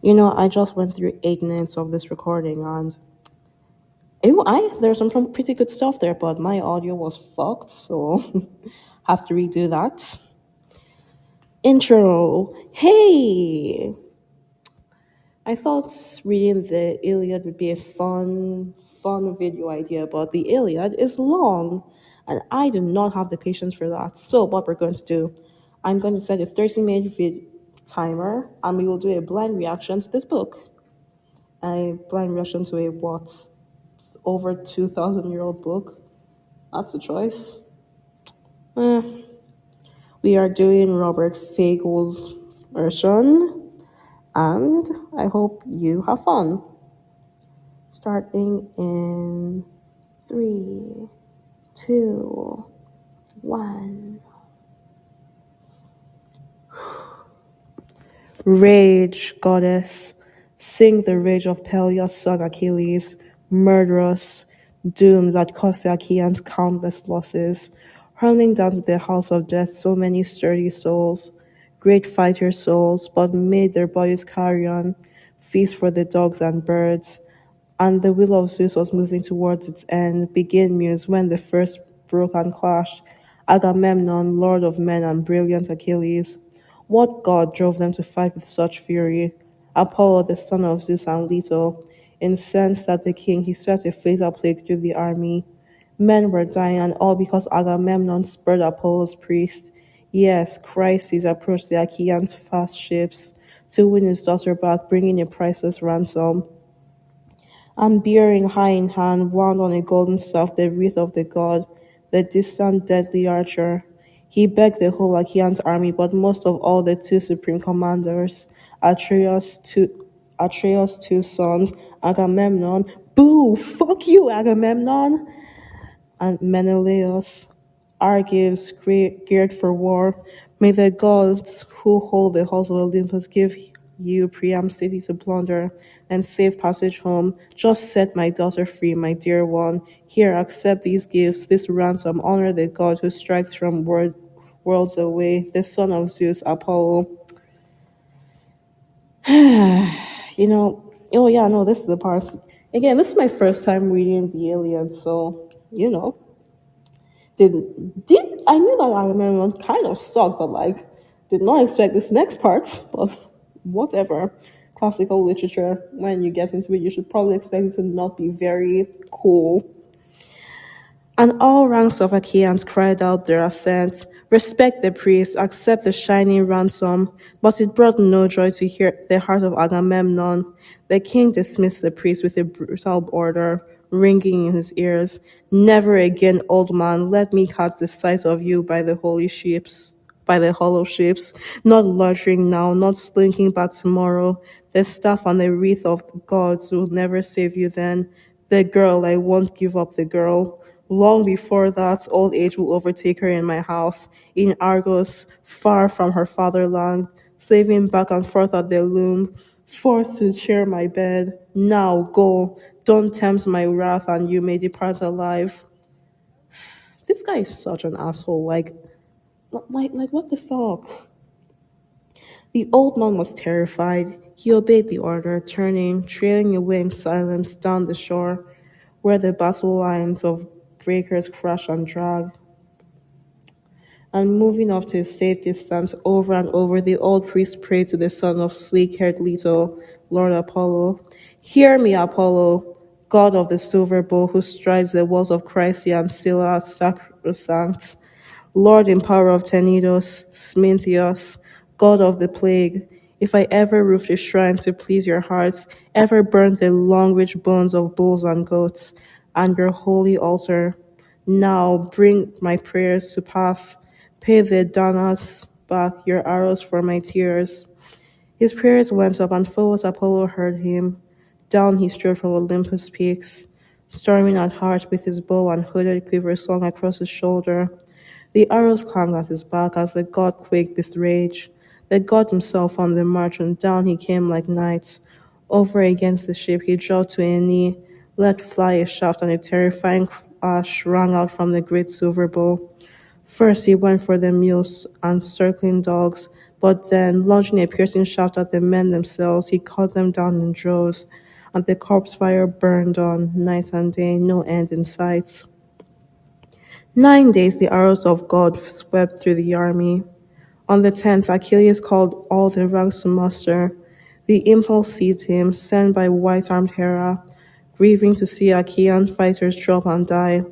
I just went through 8 minutes of this recording and there's some pretty good stuff there, but my audio was fucked, so have to redo that. Intro. Hey! I thought reading the Iliad would be a fun video idea, but the Iliad is long, and I do not have the patience for that. So, what we're going to do, I'm going to set a 30-minute timer, and we will do a blind reaction to this book. A blind reaction to a over 2,000-year-old book. That's a choice. Eh, we are doing Robert Fagel's version, and I hope you have fun. Starting in 3, 2, 1. Rage, goddess, sing the rage of Peleus' son Achilles, murderous, doom that cost the Achaeans countless losses, hurling down to the house of death so many sturdy souls, great fighter souls, but made their bodies carrion, feast for the dogs and birds. And the will of Zeus was moving towards its end. Begin muse when the first broke and clashed. Agamemnon, lord of men and brilliant Achilles. What god drove them to fight with such fury? Apollo, the son of Zeus and Leto. Incensed at the king, he swept a fatal plague through the army. Men were dying, and all because Agamemnon spurred Apollo's priest. Yes, crises approached the Achaeans' fast ships to win his daughter back, bringing a priceless ransom. And bearing high in hand, wound on a golden staff the wreath of the god, the distant deadly archer. He begged the whole Achaeans army, but most of all the two supreme commanders, Atreus' two sons, Agamemnon, boo, fuck you, Agamemnon, and Menelaus, Argives geared for war. May the gods who hold the halls of Olympus give you Priam city to plunder and safe passage home. Just set my daughter free, my dear one. Here, accept these gifts, this ransom. Honor the god who strikes from worlds away, the son of Zeus, Apollo. Oh yeah, no, this is the part. Again, this is my first time reading the Iliad, so, did I knew that Agamemnon kind of sucked, but did not expect this next part. But whatever, classical literature. When you get into it, you should probably expect it to not be very cool. And all ranks of Achaeans cried out their assent. Respect the priest, accept the shining ransom. But it brought no joy to hear the heart of Agamemnon. The king dismissed the priest with a brutal order, ringing in his ears. Never again, old man, let me catch the sight of you by the holy ships. By the hollow ships, not loitering now, not slinking back tomorrow. The staff and the wreath of gods will never save you then. The girl, I won't give up the girl. Long before that, old age will overtake her in my house, in Argos, far from her fatherland, slaving back and forth at the loom, forced to share my bed. Now go, don't tempt my wrath, and you may depart alive. This guy is such an asshole. What the fuck? The old man was terrified. He obeyed the order, turning, trailing away in silence down the shore, where the battle lines of breakers crash and drag. And moving off to a safe distance, over and over, the old priest prayed to the son of sleek-haired Leto, Lord Apollo. Hear me, Apollo, god of the silver bow, who strides the walls of Chrysia and Scylla sacrosanct. Lord in power of Tenedos, Smintheus, god of the plague, if I ever roofed a shrine to please your hearts, ever burned the long rich bones of bulls and goats, and your holy altar, now bring my prayers to pass. Pay the Danas back your arrows for my tears. His prayers went up, and Phobos Apollo heard him. Down he strode from Olympus' peaks, storming at heart with his bow and hooded quiver slung across his shoulder. The arrows clanged at his back as the god quaked with rage. The god himself on the march, and down he came like knights. Over against the ship he dropped to a knee, let fly a shaft, and a terrifying crash rang out from the great silver bow. First he went for the mules and circling dogs, But then, launching a piercing shaft at the men themselves, he cut them down in droves, and the corpse fire burned on night and day, no end in sight. 9 days the arrows of God swept through the army. On the 10th, Achilles called all the ranks to muster. The impulse seized him, sent by white-armed Hera, grieving to see Achaean fighters drop and die.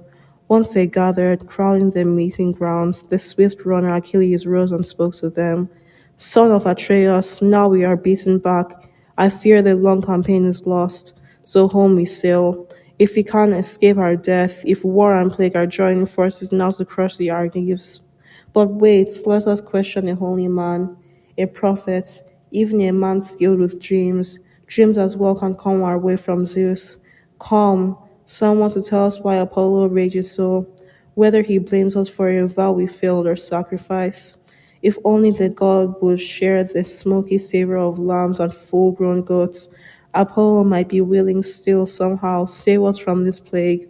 Once they gathered, crowding the meeting grounds, the swift runner Achilles rose and spoke to them. Son of Atreus, now we are beaten back. I fear the long campaign is lost, so home we sail. If we can't escape our death, if war and plague are joining forces now to crush the Argives. But wait, let us question a holy man, a prophet, even a man skilled with dreams. Dreams as well can come our way from Zeus. Come, someone to tell us why Apollo rages so, whether he blames us for a vow we failed or sacrifice. If only the god would share the smoky savor of lambs and full grown goats, Apollo might be willing still somehow save us from this plague.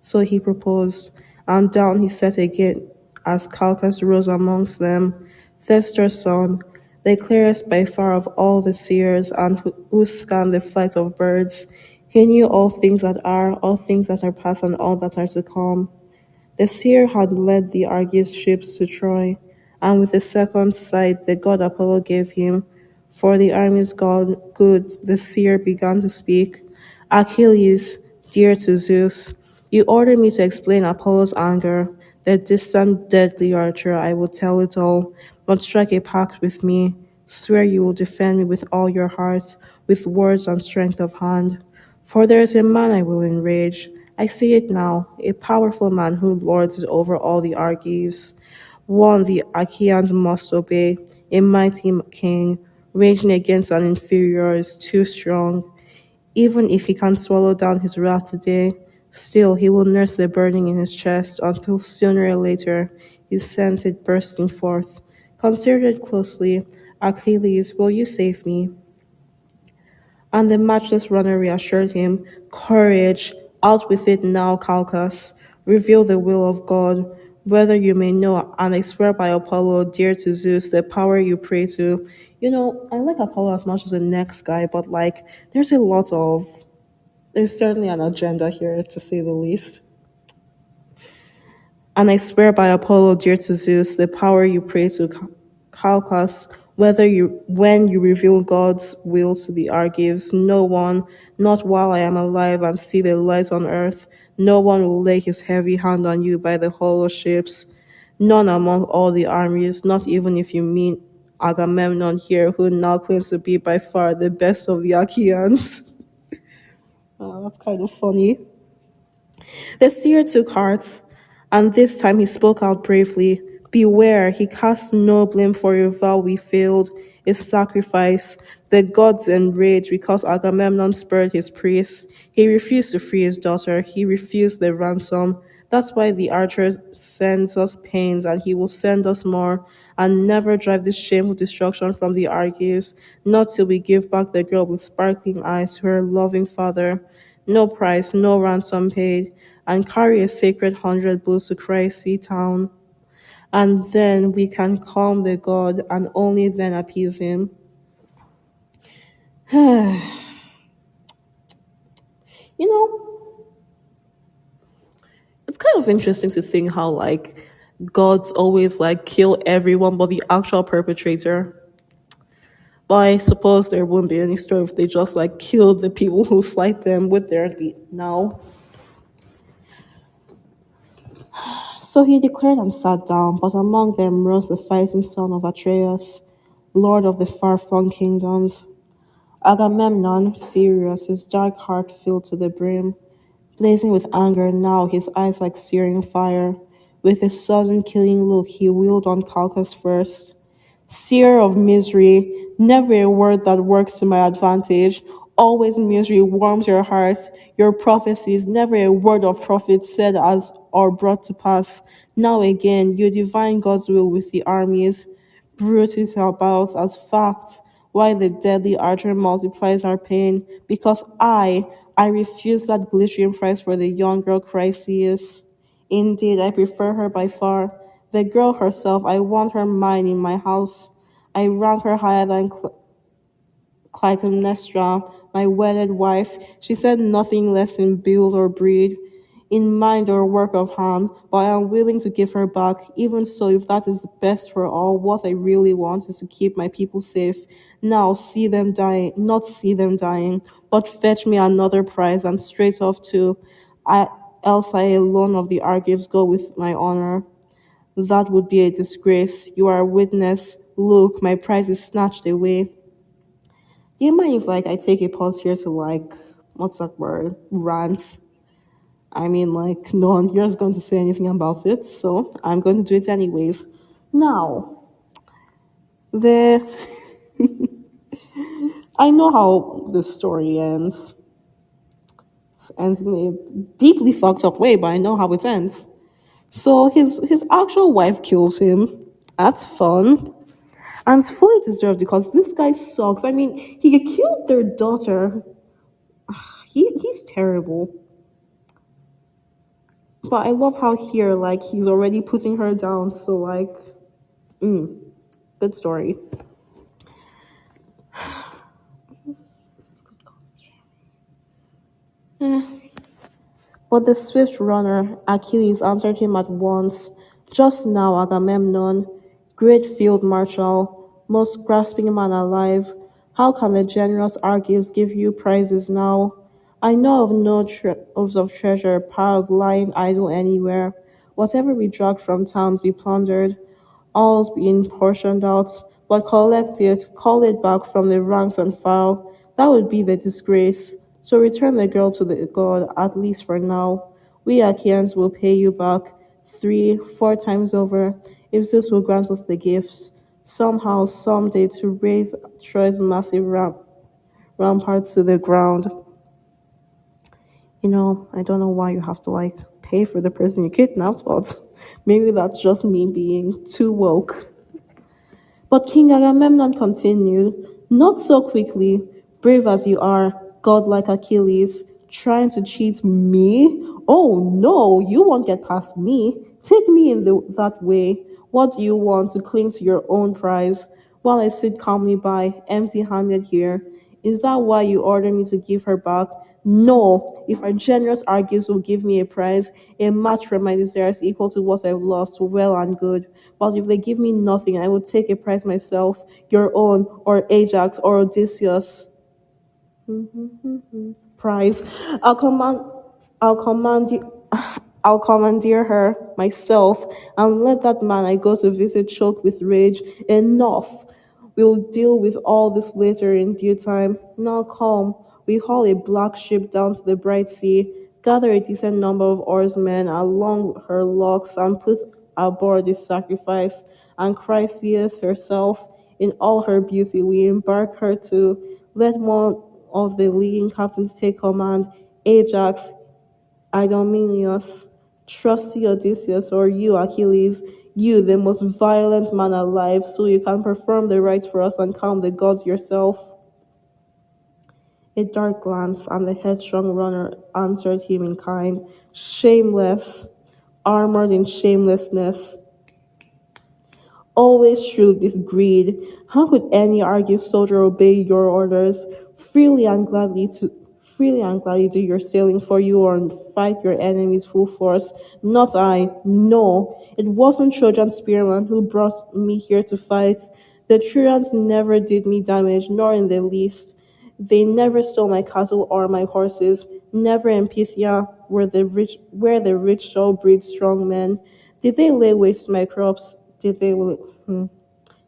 So he proposed, and down he sat again as Calchas rose amongst them, Thestor's son, the clearest by far of all the seers, and who scanned the flight of birds. He knew all things that are, all things that are past, and all that are to come. The seer had led the Argive ships to Troy, and with the second sight the god Apollo gave him, for the army's god good, the seer began to speak. Achilles, dear to Zeus, you ordered me to explain Apollo's anger, the distant deadly archer. I will tell it all, but strike a pact with me. Swear you will defend me with all your heart, with words and strength of hand. For there is a man I will enrage. I see it now, a powerful man who lords it over all the Argives. One the Achaeans must obey, a mighty king, raging against an inferior is too strong. Even if he can't swallow down his wrath today, still he will nurse the burning in his chest until sooner or later he sends it bursting forth. Consider it closely. Achilles, will you save me? And the matchless runner reassured him, Courage, out with it now, Calchas. Reveal the will of God, whether you may know, and I swear by Apollo, dear to Zeus, the power you pray to. You know, I like Apollo as much as the next guy, but like, there's certainly an agenda here, to say the least. And I swear by Apollo, dear to Zeus, the power you pray to Calchas, when you reveal God's will to the Argives, no one, not while I am alive and see the light on earth, no one will lay his heavy hand on you by the hollow ships, none among all the armies, not even if you mean Agamemnon here, who now claims to be by far the best of the Achaeans. That's kind of funny. The seer took heart, and this time he spoke out bravely. Beware, he cast no blame for a vow we failed, a sacrifice. The gods enraged because Agamemnon spurred his priests. He refused to free his daughter, he refused the ransom. That's why the archer sends us pains, and he will send us more, and never drive this shameful destruction from the Argives, not till we give back the girl with sparkling eyes to her loving father. No price, no ransom paid, and carry a sacred 100 bulls to Christ's sea town. And then we can calm the god and only then appease him. You know, it's kind of interesting to think how like gods always like kill everyone but the actual perpetrator. But I suppose there wouldn't be any story if they just like killed the people who slight them with their be now. So he declared and sat down, but among them rose the fighting son of Atreus, lord of the far-flung kingdoms. Agamemnon, furious, his dark heart filled to the brim, blazing with anger now, his eyes like searing fire. With a sudden killing look, he wheeled on Calchas first. Seer of misery, never a word that works to my advantage. Always misery warms your heart. Your prophecies, never a word of profit said as or brought to pass. Now again, you divine God's will with the armies. Bruit it about as fact, why the deadly archer multiplies our pain. Because I refuse that glittering prize for the young girl Chryseis. Indeed, I prefer her by far. The girl herself, I want her mine in my house. I rank her higher than Clytemnestra, my wedded wife. She said nothing less in build or breed, in mind or work of hand, but I am willing to give her back. Even so, if that is the best for all, what I really want is to keep my people safe. Now see them dying, not see them dying, but fetch me another prize and straight off too. I else I alone of the Argives go with my honor. That would be a disgrace. You are a witness. Look, my prize is snatched away. Do you mind if I take a pause here to what's that word? Rant. I mean no one here is going to say anything about it, so I'm going to do it anyways. Now, the I know how the story ends. It ends in a deeply fucked up way, but I know how it ends. So his actual wife kills him. That's fun. And it's fully deserved because this guy sucks. I mean, he killed their daughter. He's terrible. But I love how here, he's already putting her down. So, good story. But the swift runner, Achilles, answered him at once. Just now, Agamemnon, great field marshal, most grasping man alive, how can the generous Argives give you prizes now? I know of no troves of treasure piled lying idle anywhere. Whatever we dragged from towns we plundered, all's been portioned out, but collect it, call it back from the ranks and file. That would be the disgrace. So return the girl to the god, at least for now. We Achaeans will pay you back 3, 4 times over, if Zeus will grant us the gift. Somehow, someday, to raise Troy's massive ramparts to the ground. I don't know why you have to pay for the person you kidnapped, but maybe that's just me being too woke. But King Agamemnon continued, not so quickly, brave as you are, godlike Achilles, trying to cheat me? Oh no, you won't get past me. Take me in that way. What do you want to cling to your own prize while I sit calmly by, empty handed here? Is that why you order me to give her back? No, if our generous Argives will give me a prize, a match for my desires equal to what I've lost, well and good. But if they give me nothing, I will take a prize myself, your own, or Ajax, or Odysseus prize. I'll command I'll command you I'll commandeer her myself and let that man I go to visit choke with rage. Enough. We'll deal with all this later in due time. Now come, we haul a black ship down to the bright sea, gather a decent number of oarsmen along her locks and put aboard the sacrifice, and Chryseis herself in all her beauty we embark her to let one of the leading captains take command. Ajax, Idomeneus, trusty Odysseus, or you, Achilles, you, the most violent man alive, so you can perform the rites for us and calm the gods yourself. A dark glance, and the headstrong runner answered him in kind, shameless, armored in shamelessness, always shrewd with greed. How could any Argive soldier obey your orders? Freely and gladly to freely and gladly do your sailing for you or fight your enemies full force. Not I. No. It wasn't Trojan spearman who brought me here to fight. The Trojans never did me damage, nor in the least. They never stole my cattle or my horses. Never in Pythia where the rich shall breed strong men. Did they lay waste my crops? Did they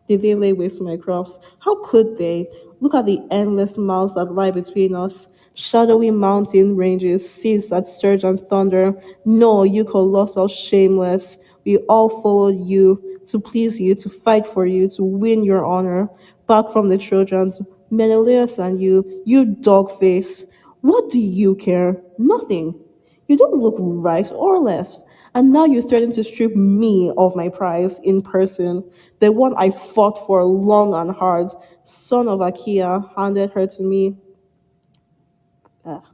lay waste my crops? How could they? Look at the endless miles that lie between us. Shadowy mountain ranges, seas that surge and thunder. No, you colossal shameless. We all followed you, to please you, to fight for you, to win your honor. Back from the Trojans, Menelaus and you dog face. What do you care? Nothing. You don't look right or left. And now you threaten to strip me of my prize in person, the one I fought for long and hard. Son of Achaea handed her to me. Ugh.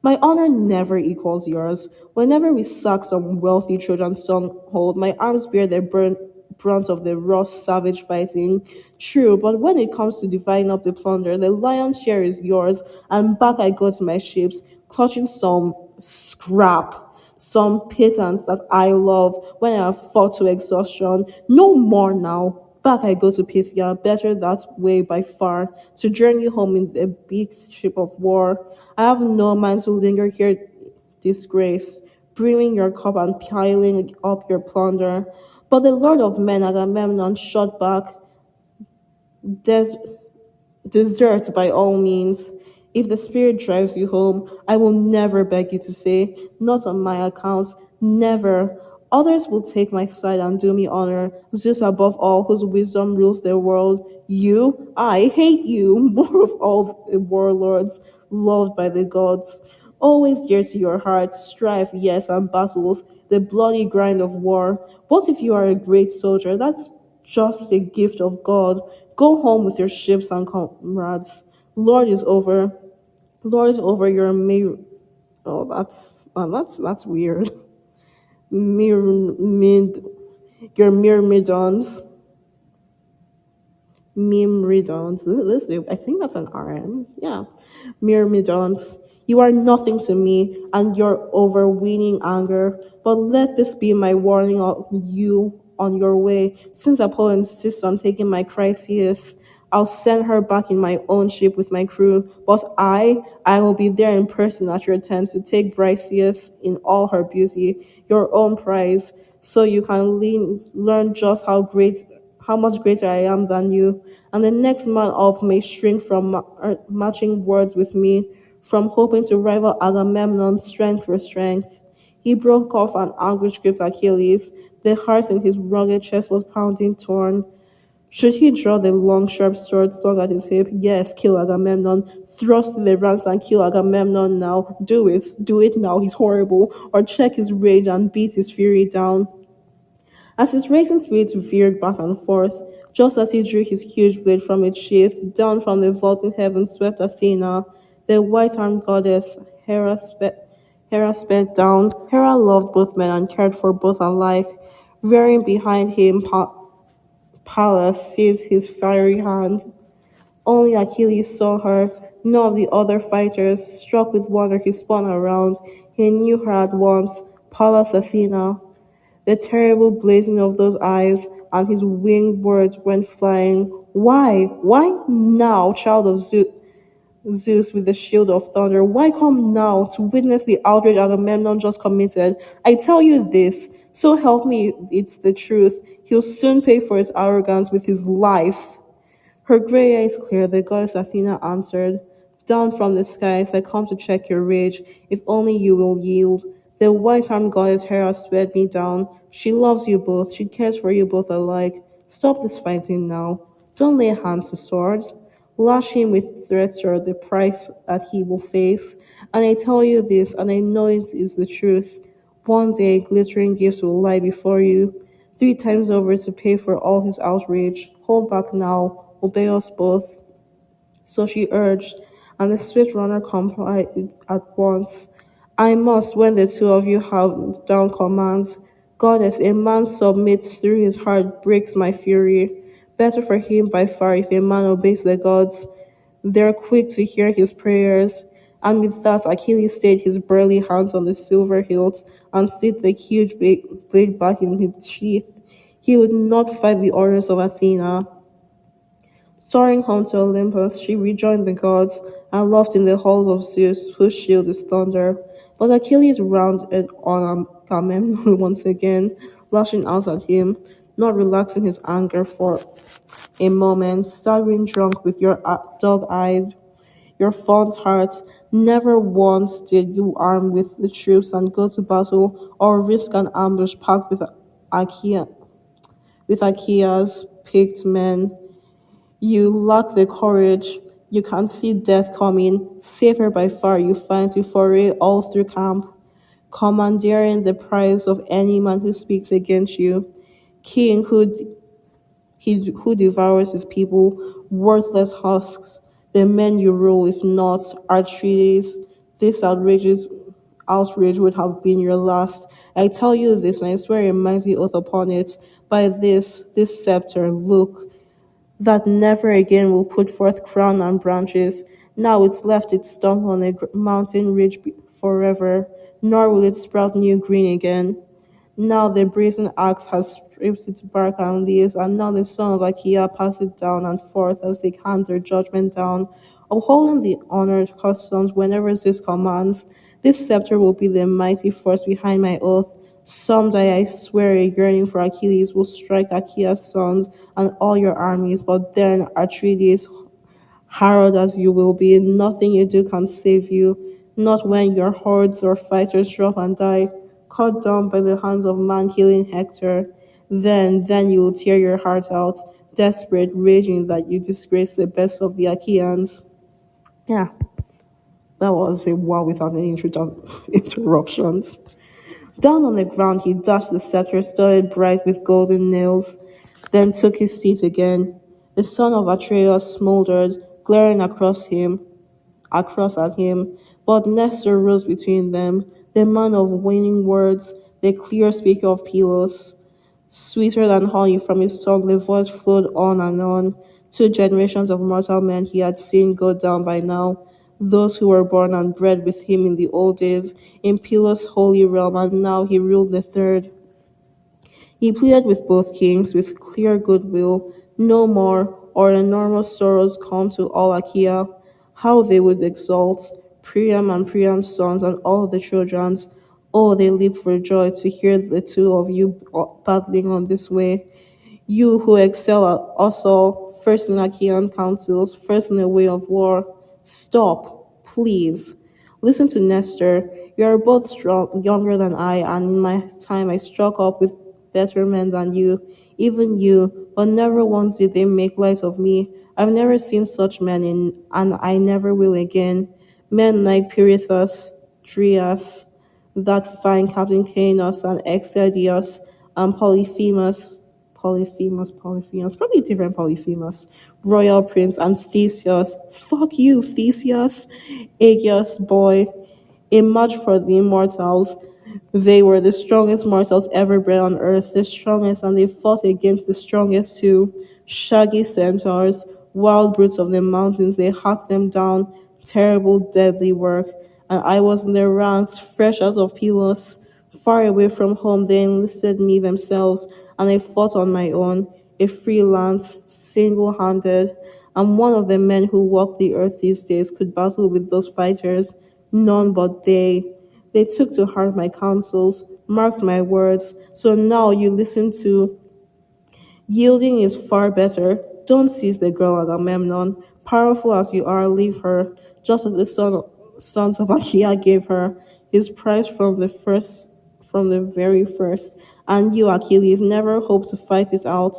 My honor never equals yours. Whenever we sack some wealthy Trojan stronghold, my arms bear brunt of the raw savage fighting. True, but when it comes to dividing up the plunder, the lion's share is yours, and back I go to my ships, clutching some scrap, some pittance that I love when I have fought to exhaustion. No more now. Back I go to Pythia, better that way by far, to journey home in a big ship of war. I have no mind to linger here disgrace, brimming your cup and piling up your plunder. But the Lord of Men, Agamemnon, shot back, Des- desert by all means. If the spirit drives you home, I will never beg you to say, not on my account, never. Others will take my side and do me honor. Zeus above all, whose wisdom rules the world. You, I hate you, more of all the warlords, loved by the gods. Always dear to your heart, strife, yes, and battles, the bloody grind of war. What if you are a great soldier? That's just a gift of God. Go home with your ships and comrades. Lord is over. Lord is over your mir. Oh, that's weird. Myrmid, your myrmidons. Myrmidons. I think that's an RM. Yeah. Myrmidons. You are nothing to me and your overweening anger, but let this be my warning of you on your way. Since Apollo insists on taking my Chryseis, I'll send her back in my own ship with my crew, but I will be there in person at your tent to take Briseis in all her beauty, your own prize, so you can learn just how much greater I am than you, and the next man up may shrink from matching words with me, from hoping to rival Agamemnon's strength for strength. He broke off an angry script Achilles. The heart in his rugged chest was pounding torn. Should he draw the long, sharp sword slung at his hip? Yes, kill Agamemnon. Thrust in the ranks and kill Agamemnon now. Do it. Do it now. He's horrible. Or check his rage and beat his fury down. As his racing spirit veered back and forth, just as he drew his huge blade from its sheath, down from the vaulting heavens swept Athena, the white-armed goddess. Hera sped down. Hera loved both men and cared for both alike. Rearing behind him, Pallas seized his fiery hand. Only Achilles saw her. None of the other fighters. Struck with wonder, he spun around. He knew her at once. Pallas Athena. The terrible blazing of those eyes, and his winged words went flying. Why? Why now, child of Zeus with the shield of thunder? Why come now to witness the outrage Agamemnon just committed? I tell you this, so help me, it's the truth. He'll soon pay for his arrogance with his life. Her grey eyes clear, the goddess Athena answered. Down from the skies, I come to check your rage, if only you will yield. The white-armed goddess Hera sped me down. She loves you both, she cares for you both alike. Stop this fighting now. Don't lay hands to sword. Lash him with threats or the price that he will face. And I tell you this, and I know it is the truth. One day, glittering gifts will lie before you, 3 times over to pay for all his outrage. Hold back now, obey us both. So she urged, and the swift runner complied at once. I must, when the two of you have down commands. Goddess, a man submits through his heart breaks my fury. Better for him by far if a man obeys the gods. They're quick to hear his prayers. And with that, Achilles stayed his burly hands on the silver hilt and slid the huge blade back in its sheath. He would not fight the orders of Athena. Soaring home to Olympus, she rejoined the gods and loved in the halls of Zeus, whose shield is thunder. But Achilles rounded on Agamemnon once again, lashing out at him, not relaxing his anger for a moment, staggering drunk with your dog eyes, your fond heart. Never once did you arm with the troops and go to battle or risk an ambush packed Achaea, with Achaea's picked men. You lack the courage. You can see death coming. Safer by far you find to foray all through camp, commandeering the prize of any man who speaks against you. King who devours his people, worthless husks, the men you rule, if not, are treaties. This outrage would have been your last. I tell you this, and I swear a mighty oath upon it. by this scepter, look, that never again will put forth crown and branches. Now it's left its stump on a mountain ridge forever, nor will it sprout new green again. Now the brazen axe has stripped its bark and leaves, and now the son of Akia passes it down and forth as they hand their judgment down, upholding the honored customs whenever Zeus commands. This scepter will be the mighty force behind my oath. Some day I swear a yearning for Achilles will strike Achaea's sons and all your armies, but then Atreides, harrowed as you will be, nothing you do can save you, not when your hordes or fighters drop and die, cut down by the hands of man killing Hector. Then you will tear your heart out, desperate, raging that you disgrace the best of the Achaeans. Yeah, that was a wow without any interruptions. Down on the ground, he dashed the scepter studded bright with golden nails, then took his seat again. The son of Atreus smoldered, glaring across at him, but Nestor rose between them, the man of winning words, the clear speaker of Pylos. Sweeter than honey from his tongue, the voice flowed on and on. 2 generations of mortal men he had seen go down by now, those who were born and bred with him in the old days, in Pylos' holy realm, and now he ruled the third. He pleaded with both kings with clear goodwill, no more, or enormous sorrows come to all Achaea. How they would exult, Priam and Priam's sons and all the Trojans. Oh, they leap for joy to hear the two of you battling on this way. You who excel at us all, first in Achaean councils, first in the way of war. Stop, please. Listen to Nestor. You are both strong, younger than I, and in my time I struck up with better men than you, even you, but never once did they make light of me. I've never seen such men in, and I never will again. Men like Pirithous, Drias, that fine Captain Canos, and Exedius, and Polyphemus, probably different Polyphemus, Royal Prince, and Theseus. Fuck you, Theseus, Aegeus boy. A match for the immortals. They were the strongest mortals ever bred on earth, the strongest, and they fought against the strongest too. Shaggy centaurs, wild brutes of the mountains, they hacked them down. Terrible, deadly work. And I was in their ranks, fresh out of Pylos. Far away from home, they enlisted me themselves, and I fought on my own, a freelance, single handed. And one of the men who walk the earth these days could battle with those fighters. None but they. They took to heart my counsels, marked my words. So now you listen to yielding is far better. Don't seize the girl Agamemnon. Powerful as you are, leave her, just as the sons of Achaea gave her. His prize from the very first. And you, Achilles, never hope to fight it out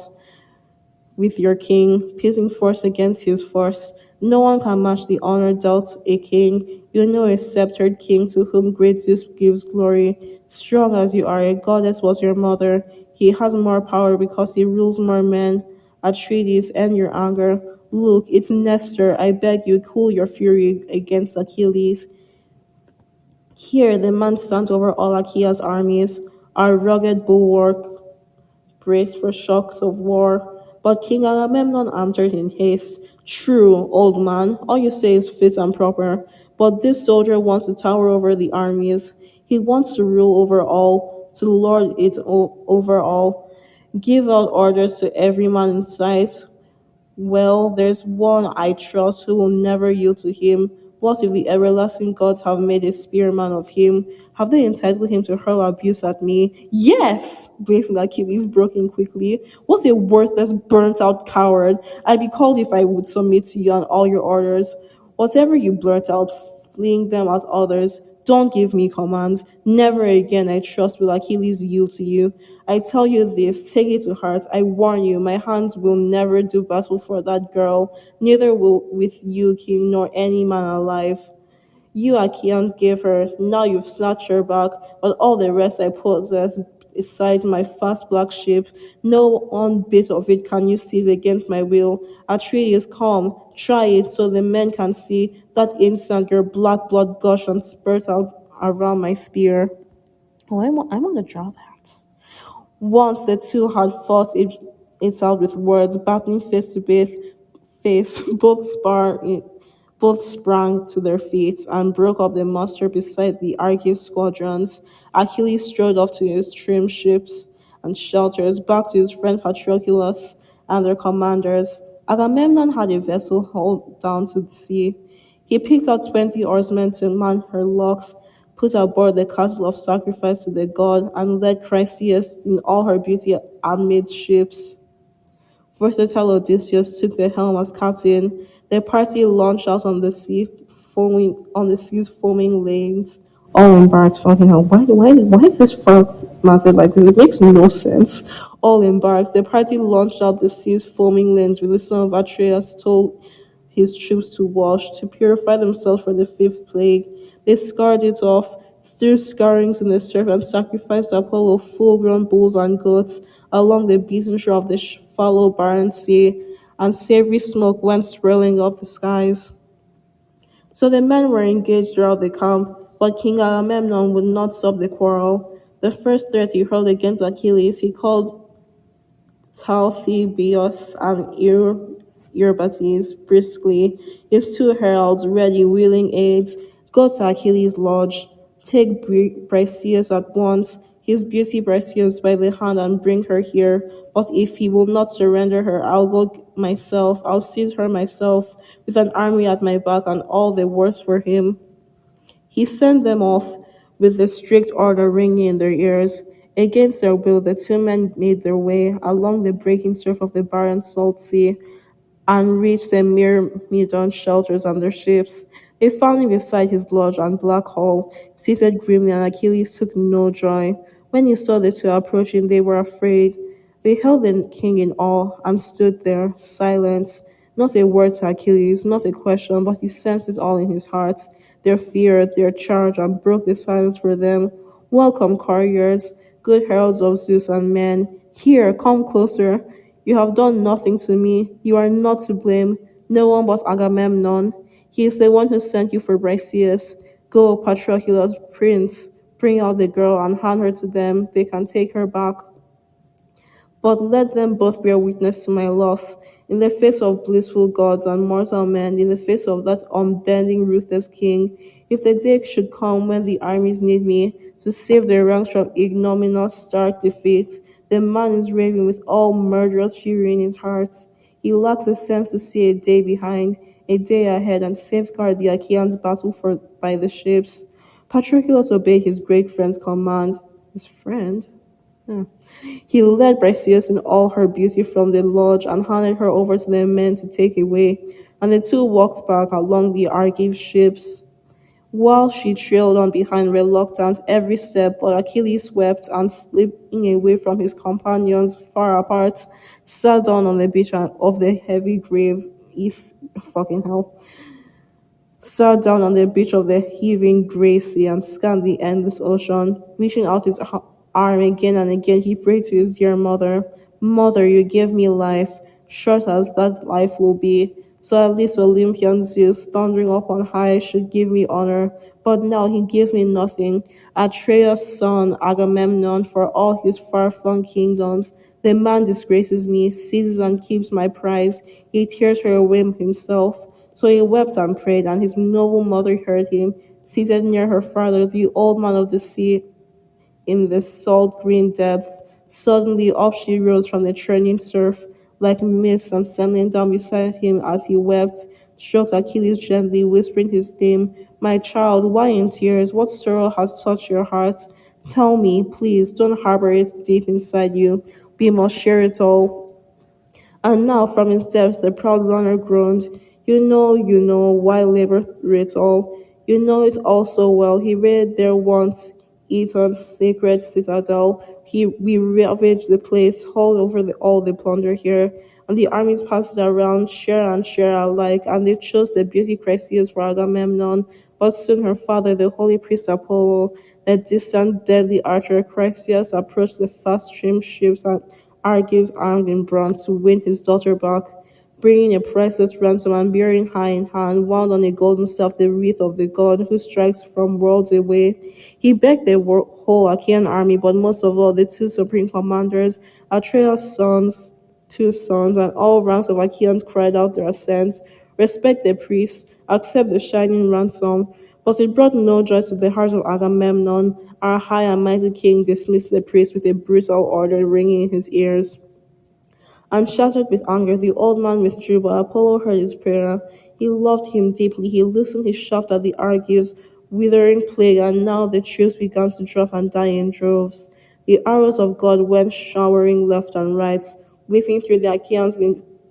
with your king, pitting force against his force. No one can match the honor dealt a king. You know a sceptered king to whom great Zeus gives glory. Strong as you are, a goddess was your mother. He has more power because he rules more men. Atreides, end your anger. Look, it's Nestor. I beg you, cool your fury against Achilles. Here, the man stands over all Achaea's armies, our rugged bulwark, braced for shocks of war. But King Agamemnon answered in haste, true, old man, all you say is fit and proper, but this soldier wants to tower over the armies. He wants to rule over all, to lord it over all, give out orders to every man in sight. Well, there's one I trust who will never yield to him. What if the everlasting gods have made a spearman of him? Have they entitled him to hurl abuse at me? Yes! Blazing Achilles broke in quickly. What a worthless, burnt out coward. I'd be called if I would submit to you and all your orders. Whatever you blurt out, fling them at others. Don't give me commands. Never again, I trust, will Achilles yield to you. I tell you this, take it to heart. I warn you, my hands will never do battle for that girl, neither will with you, king, nor any man alive. You Achaeans gave her, now you've snatched her back, but all the rest I possess besides my fast black ship, no one bit of it can you seize against my will. Atreides, come, try it so the men can see. That instant your black blood gush and spurt out around my spear. Oh, I want to draw that. Once the two had it out with words, battling face to face, both sprang to their feet and broke up the muster beside the Argive squadrons. Achilles strode off to his trim ships and shelters, back to his friend Patroclus and their commanders. Agamemnon had a vessel hauled down to the sea. He picked out 20 oarsmen to man her locks, put aboard the cattle of sacrifice to the god, and led Chryseis in all her beauty amidships. Versatile Odysseus took the helm as captain. The party launched out on the sea's foaming lanes. All embarked. Fucking hell! Why is this formatted like this? It makes no sense. All embarked. The party launched out the sea's foaming lanes with the son of Atreus told his troops to wash, to purify themselves for the fifth plague. They scarred it off, threw scourings in the surf, and sacrificed to Apollo full-grown bulls and goats along the beaten shore of the fallow barren sea, and savory smoke went swirling up the skies. So the men were engaged throughout the camp, but King Agamemnon would not stop the quarrel. The first threat he hurled against Achilles, he called Talthybius and Eurybates briskly, his two heralds ready, wheeling aids. Go to Achilles' lodge. Take Briseis at once, his beauty Briseis by the hand, and bring her here. But if he will not surrender her, I'll go myself. I'll seize her myself, with an army at my back and all the worse for him. He sent them off with the strict order ringing in their ears. Against their will, the two men made their way along the breaking surf of the barren salt sea and reached the Myrmidon shelters and their ships. They found him beside his lodge and black hall, seated grimly, and Achilles took no joy. When he saw the two approaching, they were afraid. They held the king in awe and stood there, silent. Not a word to Achilles, not a question, but he sensed it all in his heart. Their fear, their charge, and broke the silence for them. Welcome, couriers, good heralds of Zeus and men. Here, come closer. You have done nothing to me. You are not to blame. No one but Agamemnon. He is the one who sent you for Briseis. Go, Patroclus, prince, bring out the girl and hand her to them. They can take her back. But let them both bear witness to my loss. In the face of blissful gods and mortal men, in the face of that unbending, ruthless king, if the day should come when the armies need me to save their ranks from ignominious, stark defeat, the man is raving with all murderous fury in his heart. He lacks a sense to see a day behind, a day ahead, and safeguard the Achaeans' battle for by the ships. Patroclus obeyed his great friend's command. His friend? Hmm. He led Briseis in all her beauty from the lodge and handed her over to the men to take away, and the two walked back along the Argive ships, while she trailed on behind, reluctant every step. But Achilles wept and, slipping away from his companions far apart, sat down on the beach of the heavy grave. East fucking hell. Sat down on the beach of the heaving grey sea and scanned the endless ocean. Reaching out his arm again and again, he prayed to his dear mother. Mother, you gave me life, short as that life will be. So at least Olympian Zeus, thundering up on high, should give me honor. But now he gives me nothing. Atreus' son, Agamemnon, for all his far-flung kingdoms. The man disgraces me, seizes and keeps my prize. He tears her away himself. So he wept and prayed, and his noble mother heard him, seated near her father, the old man of the sea, in the salt green depths. Suddenly up she rose from the churning surf, like mist, and settling down beside him as he wept, stroked Achilles gently, whispering his name. My child, why in tears? What sorrow has touched your heart? Tell me, please, don't harbor it deep inside you. We must share it all. And now from his depths the proud runner groaned. You know, why labor through it all? You know it all so well. He raided their once eaten sacred citadel. We ravaged the place, hauled over all the plunder here, and the armies passed it around, share and share alike, and they chose the beauty Chryseis for Agamemnon, but soon her father, the holy priest Apollo, the distant deadly archer Chryseis, approached the fast trimmed ships and Argives armed in bronze to win his daughter back. bringing a priceless ransom and bearing high in hand, wound on a golden staff the wreath of the god who strikes from worlds away. He begged the whole Achaean army, but most of all the two supreme commanders, Atreus' sons, two sons, and all ranks of Achaeans cried out their assent. Respect the priests, accept the shining ransom. But it brought no joy to the heart of Agamemnon. Our high and mighty king dismissed the priest with a brutal order ringing in his ears. And shattered with anger, the old man withdrew, but Apollo heard his prayer. He loved him deeply. He loosened his shaft at the Argives, withering plague, and now the troops began to drop and die in droves. The arrows of God went showering left and right, whipping through the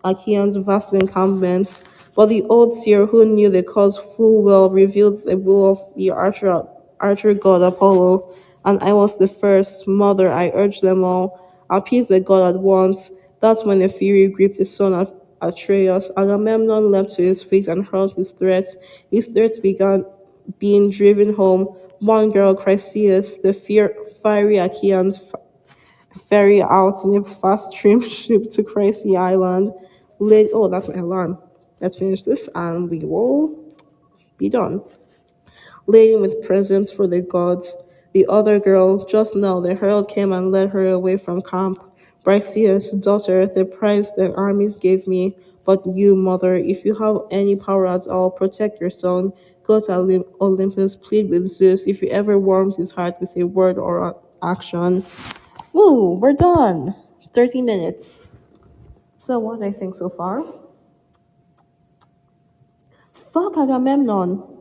Achaeans' vast encampments. But the old seer, who knew the cause full well, revealed the will of the archer god Apollo. And I was the first. Mother, I urged them all. Appease the god at once. That's when the fury gripped the son of Atreus. Agamemnon leapt to his feet and hurled his threats. His threats began being driven home. One girl, Chryseis, the fiery Achaeans ferry out in a fast trim ship to Crazy Island. Oh, that's my alarm. Let's finish this and we will be done. Laden with presents for the gods. The other girl, just now the herald came and led her away from camp. Briseis' daughter, the prize the armies gave me. But you, mother, if you have any power at all, protect your son. Go to Olympus, plead with Zeus if you ever warmed his heart with a word or action. Woo, we're done. 30 minutes. So what do I think so far? Fuck Agamemnon.